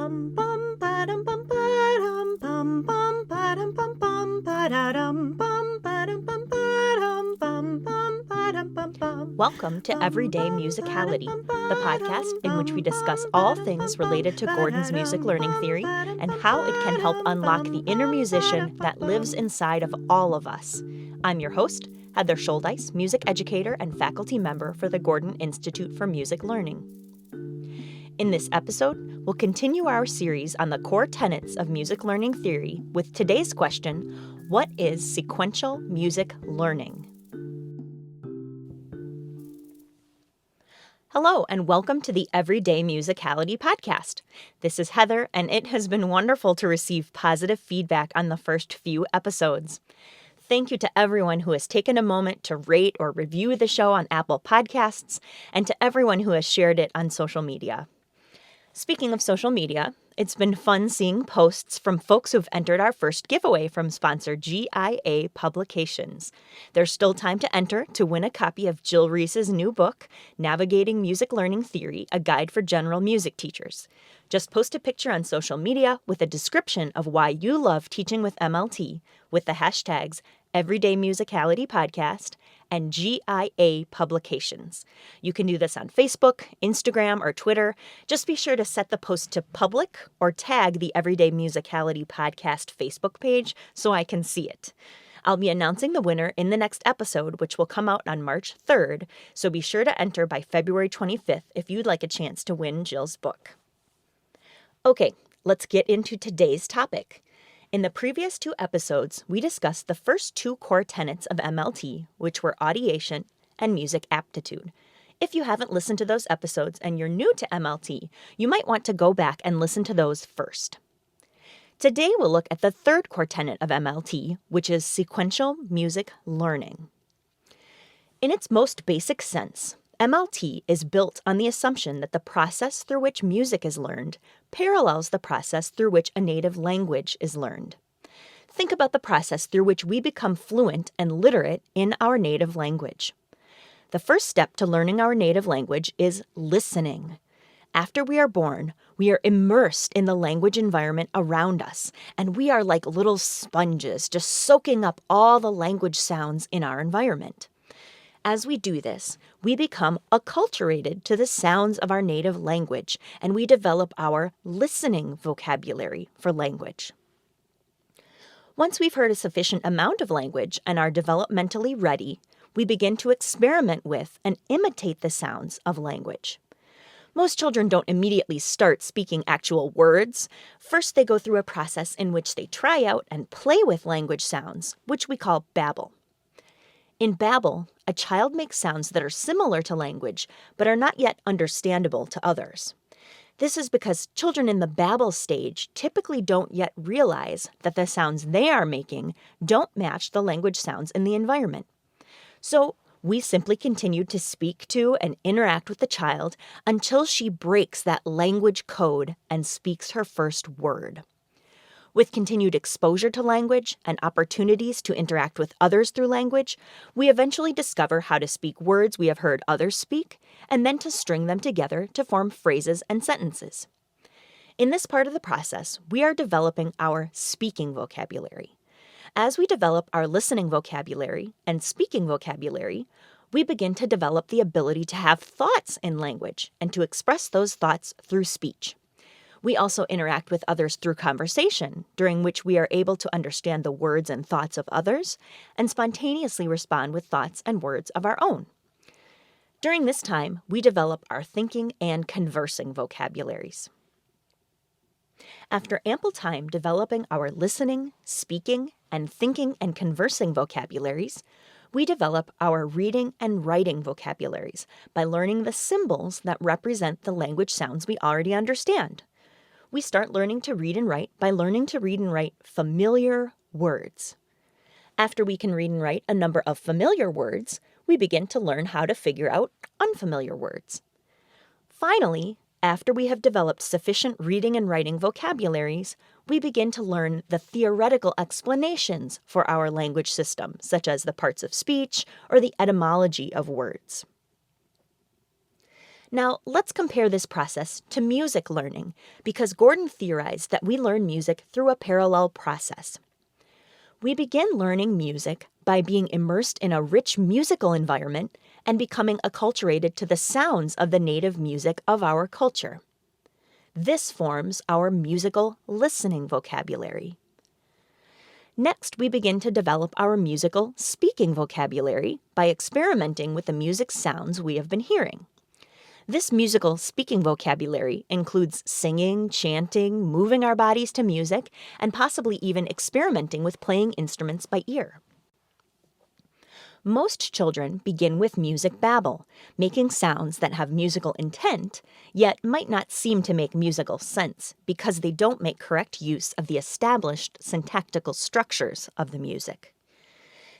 Bum bum ba-dum bum ba-dum bum bum ba-dum bum bum ba-da-dum bum ba-dum bum ba-dum bum bum ba-dum bum bum. Welcome to Everyday Musicality, the podcast in which we discuss all things related to Gordon's music learning theory and how it can help unlock the inner musician that lives inside of all of us. I'm your host, Heather Shouldice, music educator and faculty member for the Gordon Institute for Music Learning. In this episode, we'll continue our series on the core tenets of music learning theory with today's question: what is sequential music learning? Hello, and welcome to the Everyday Musicality podcast. This is Heather, and it has been wonderful to receive positive feedback on the first few episodes. Thank you to everyone who has taken a moment to rate or review the show on Apple Podcasts, and to everyone who has shared it on social media. Speaking of social media, it's been fun seeing posts from folks who've entered our first giveaway from sponsor GIA Publications. There's still time to enter to win a copy of Jill Reese's new book, Navigating Music Learning Theory, a guide for general music teachers. Just post a picture on social media with a description of why you love teaching with MLT with the hashtags Everyday Musicality Podcast and GIA Publications. You can do this on Facebook, Instagram, or Twitter. Just be sure to set the post to public or tag the Everyday Musicality Podcast Facebook page so I can see it. I'll be announcing the winner in the next episode, which will come out on March 3rd, so be sure to enter by February 25th if you'd like a chance to win Jill's book. Okay, let's get into today's topic. In the previous two episodes, we discussed the first two core tenets of MLT, which were audiation and music aptitude. If you haven't listened to those episodes and you're new to MLT, you might want to go back and listen to those first. Today, we'll look at the third core tenet of MLT, which is sequential music learning. In its most basic sense, MLT is built on the assumption that the process through which music is learned parallels the process through which a native language is learned. Think about the process through which we become fluent and literate in our native language. The first step to learning our native language is listening. After we are born, we are immersed in the language environment around us, and we are like little sponges, just soaking up all the language sounds in our environment. As we do this, we become acculturated to the sounds of our native language, and we develop our listening vocabulary for language. Once we've heard a sufficient amount of language and are developmentally ready, we begin to experiment with and imitate the sounds of language. Most children don't immediately start speaking actual words. First, they go through a process in which they try out and play with language sounds, which we call babble. In babble, a child makes sounds that are similar to language, but are not yet understandable to others. This is because children in the babble stage typically don't yet realize that the sounds they are making don't match the language sounds in the environment. So we simply continue to speak to and interact with the child until she breaks that language code and speaks her first word. With continued exposure to language and opportunities to interact with others through language, we eventually discover how to speak words we have heard others speak, and then to string them together to form phrases and sentences. In this part of the process, we are developing our speaking vocabulary. As we develop our listening vocabulary and speaking vocabulary, we begin to develop the ability to have thoughts in language and to express those thoughts through speech. We also interact with others through conversation, during which we are able to understand the words and thoughts of others and spontaneously respond with thoughts and words of our own. During this time, we develop our thinking and conversing vocabularies. After ample time developing our listening, speaking, and thinking and conversing vocabularies, we develop our reading and writing vocabularies by learning the symbols that represent the language sounds we already understand. We start learning to read and write by learning to read and write familiar words. After we can read and write a number of familiar words, we begin to learn how to figure out unfamiliar words. Finally, after we have developed sufficient reading and writing vocabularies, we begin to learn the theoretical explanations for our language system, such as the parts of speech or the etymology of words. Now, let's compare this process to music learning, because Gordon theorized that we learn music through a parallel process. We begin learning music by being immersed in a rich musical environment and becoming acculturated to the sounds of the native music of our culture. This forms our musical listening vocabulary. Next, we begin to develop our musical speaking vocabulary by experimenting with the music sounds we have been hearing. This musical speaking vocabulary includes singing, chanting, moving our bodies to music, and possibly even experimenting with playing instruments by ear. Most children begin with music babble, making sounds that have musical intent, yet might not seem to make musical sense because they don't make correct use of the established syntactical structures of the music.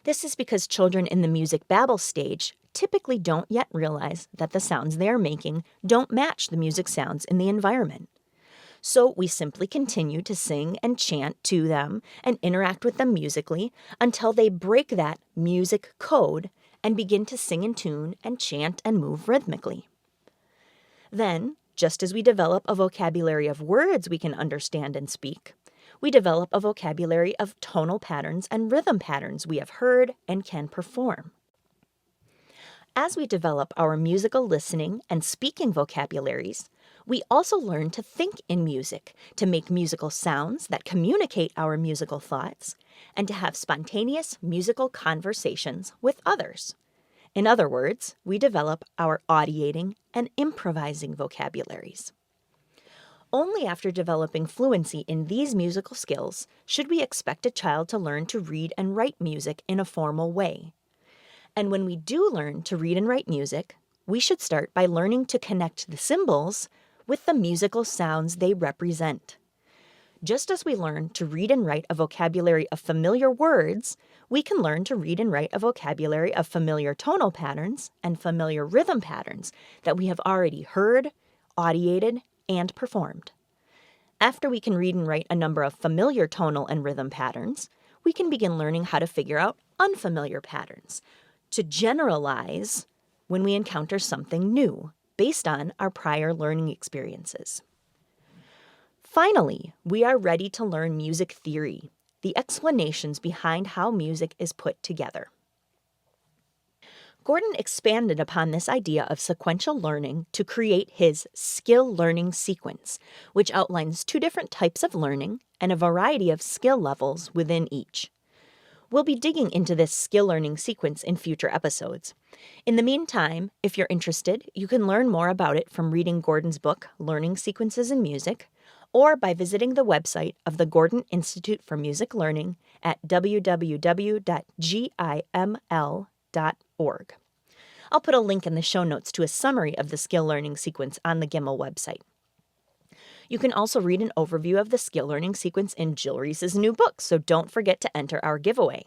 This is because children in the music babble stage typically don't yet realize that the sounds they are making don't match the music sounds in the environment. So we simply continue to sing and chant to them and interact with them musically until they break that music code and begin to sing in tune and chant and move rhythmically. Then, just as we develop a vocabulary of words we can understand and speak, we develop a vocabulary of tonal patterns and rhythm patterns we have heard and can perform. As we develop our musical listening and speaking vocabularies, we also learn to think in music, to make musical sounds that communicate our musical thoughts, and to have spontaneous musical conversations with others. In other words, we develop our audiating and improvising vocabularies. Only after developing fluency in these musical skills should we expect a child to learn to read and write music in a formal way. And when we do learn to read and write music, we should start by learning to connect the symbols with the musical sounds they represent. Just as we learn to read and write a vocabulary of familiar words, we can learn to read and write a vocabulary of familiar tonal patterns and familiar rhythm patterns that we have already heard, audiated, and performed. After we can read and write a number of familiar tonal and rhythm patterns, we can begin learning how to figure out unfamiliar patterns, to generalize when we encounter something new based on our prior learning experiences. Finally, we are ready to learn music theory, the explanations behind how music is put together. Gordon expanded upon this idea of sequential learning to create his skill learning sequence, which outlines 2 different types of learning and a variety of skill levels within each. We'll be digging into this skill learning sequence in future episodes. In the meantime, if you're interested, you can learn more about it from reading Gordon's book, Learning Sequences in Music, or by visiting the website of the Gordon Institute for Music Learning at www.giml.org. I'll put a link in the show notes to a summary of the skill learning sequence on the GIML website. You can also read an overview of the skill learning sequence in Jill Reese's new book, so don't forget to enter our giveaway.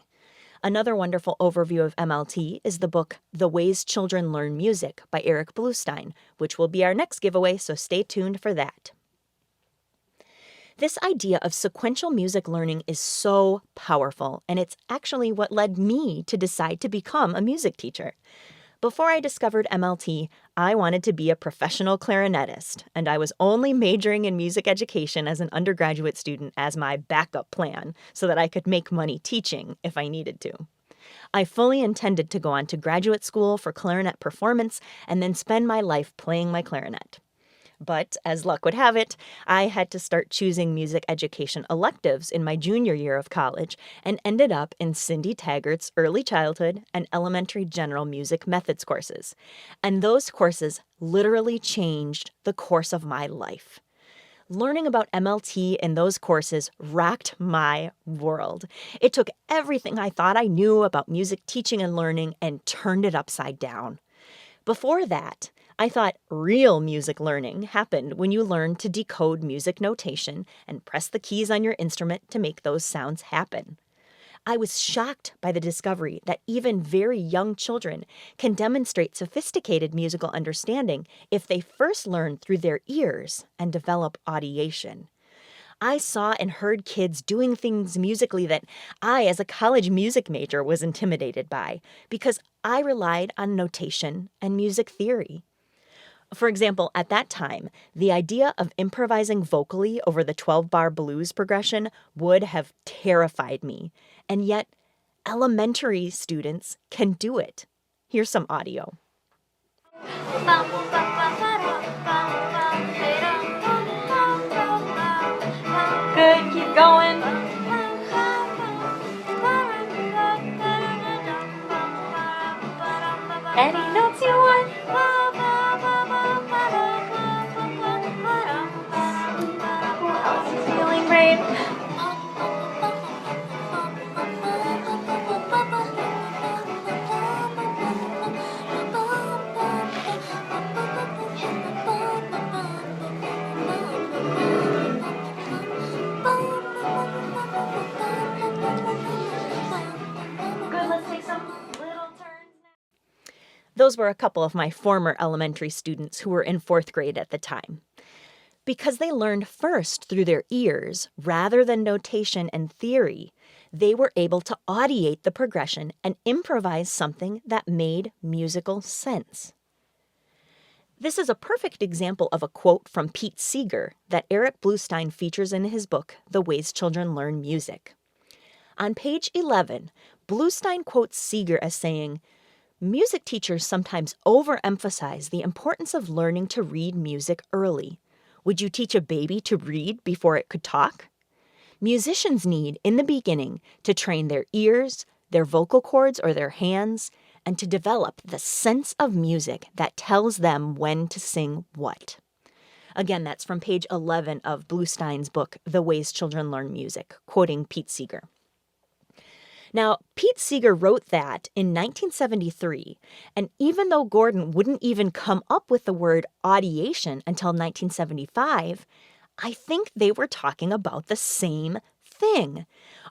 Another wonderful overview of MLT is the book The Ways Children Learn Music by Eric Bluestein, which will be our next giveaway, so stay tuned for that. This idea of sequential music learning is so powerful, and it's actually what led me to decide to become a music teacher. Before I discovered MLT, I wanted to be a professional clarinetist, and I was only majoring in music education as an undergraduate student as my backup plan so that I could make money teaching if I needed to. I fully intended to go on to graduate school for clarinet performance and then spend my life playing my clarinet. But as luck would have it, I had to start choosing music education electives in my junior year of college and ended up in Cindy Taggart's early childhood and elementary general music methods courses. And those courses literally changed the course of my life. Learning about MLT in those courses rocked my world. It took everything I thought I knew about music teaching and learning and turned it upside down. Before that, I thought real music learning happened when you learned to decode music notation and press the keys on your instrument to make those sounds happen. I was shocked by the discovery that even very young children can demonstrate sophisticated musical understanding if they first learn through their ears and develop audiation. I saw and heard kids doing things musically that I, as a college music major, was intimidated by because I relied on notation and music theory. For example, at that time, the idea of improvising vocally over the 12-bar blues progression would have terrified me. And yet, elementary students can do it. Here's some audio. Good, keep going. Any notes you want? Who else is feeling brave? Good, let's take some little turns now. Those were a couple of my former elementary students who were in 4th grade at the time. Because they learned first through their ears rather than notation and theory, they were able to audiate the progression and improvise something that made musical sense. This is a perfect example of a quote from Pete Seeger that Eric Bluestein features in his book, The Ways Children Learn Music. On page 11, Bluestein quotes Seeger as saying, "Music teachers sometimes overemphasize the importance of learning to read music early. Would you teach a baby to read before it could talk? Musicians need, in the beginning, to train their ears, their vocal cords or their hands, and to develop the sense of music that tells them when to sing what." Again, that's from page 11 of Bluestein's book, The Ways Children Learn Music, quoting Pete Seeger. Now, Pete Seeger wrote that in 1973, and even though Gordon wouldn't even come up with the word audiation until 1975, I think they were talking about the same thing.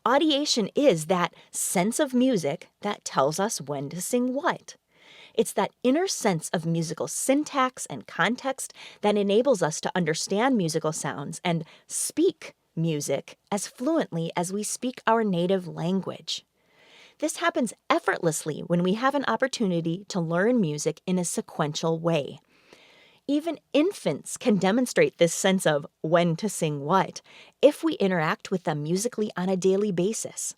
Audiation is that sense of music that tells us when to sing what. It's that inner sense of musical syntax and context that enables us to understand musical sounds and speak music as fluently as we speak our native language. This happens effortlessly when we have an opportunity to learn music in a sequential way. Even infants can demonstrate this sense of when to sing what if we interact with them musically on a daily basis.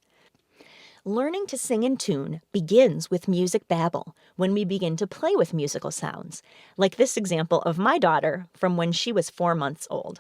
Learning to sing in tune begins with music babble, when we begin to play with musical sounds, like this example of my daughter from when she was 4 months old.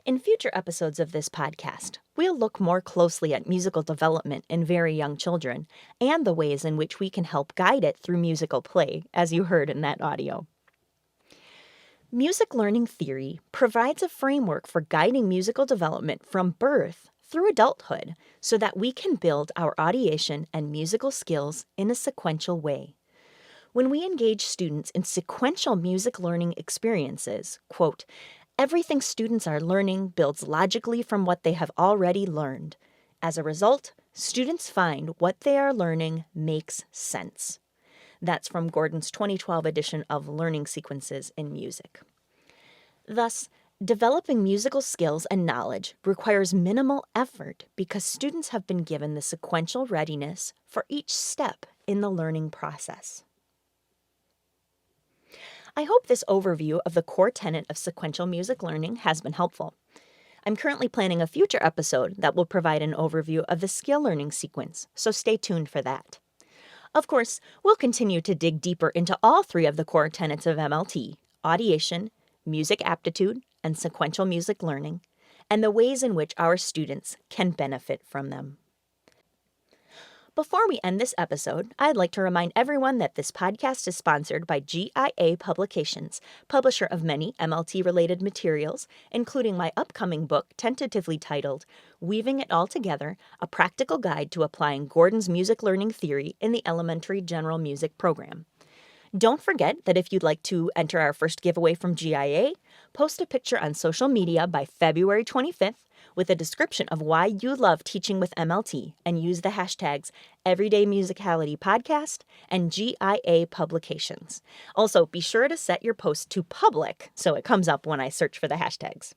In future episodes of this podcast, we'll look more closely at musical development in very young children and the ways in which we can help guide it through musical play, as you heard in that audio. Music learning theory provides a framework for guiding musical development from birth through adulthood so that we can build our audiation and musical skills in a sequential way. When we engage students in sequential music learning experiences, quote, "Everything students are learning builds logically from what they have already learned. As a result, students find what they are learning makes sense." That's from Gordon's 2012 edition of Learning Sequences in Music. Thus, developing musical skills and knowledge requires minimal effort because students have been given the sequential readiness for each step in the learning process. I hope this overview of the core tenet of sequential music learning has been helpful. I'm currently planning a future episode that will provide an overview of the skill learning sequence, so stay tuned for that. Of course, we'll continue to dig deeper into all three of the core tenets of MLT: audiation, music aptitude, and sequential music learning, and the ways in which our students can benefit from them. Before we end this episode, I'd like to remind everyone that this podcast is sponsored by GIA Publications, publisher of many MLT-related materials, including my upcoming book tentatively titled Weaving It All Together, A Practical Guide to Applying Gordon's Music Learning Theory in the Elementary General Music Program. Don't forget that if you'd like to enter our first giveaway from GIA, post a picture on social media by February 25th with a description of why you love teaching with MLT and use the hashtags Everyday Musicality Podcast and GIA Publications. Also, be sure to set your post to public so it comes up when I search for the hashtags.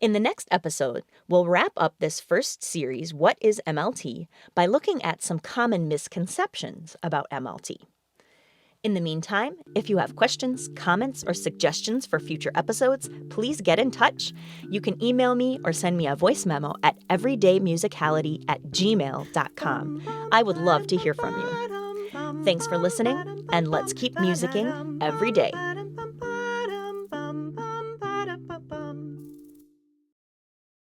In the next episode, we'll wrap up this first series, What is MLT?, by looking at some common misconceptions about MLT. In the meantime, if you have questions, comments, or suggestions for future episodes, please get in touch. You can email me or send me a voice memo at everydaymusicality@gmail.com. I would love to hear from you. Thanks for listening, and let's keep musicking every day.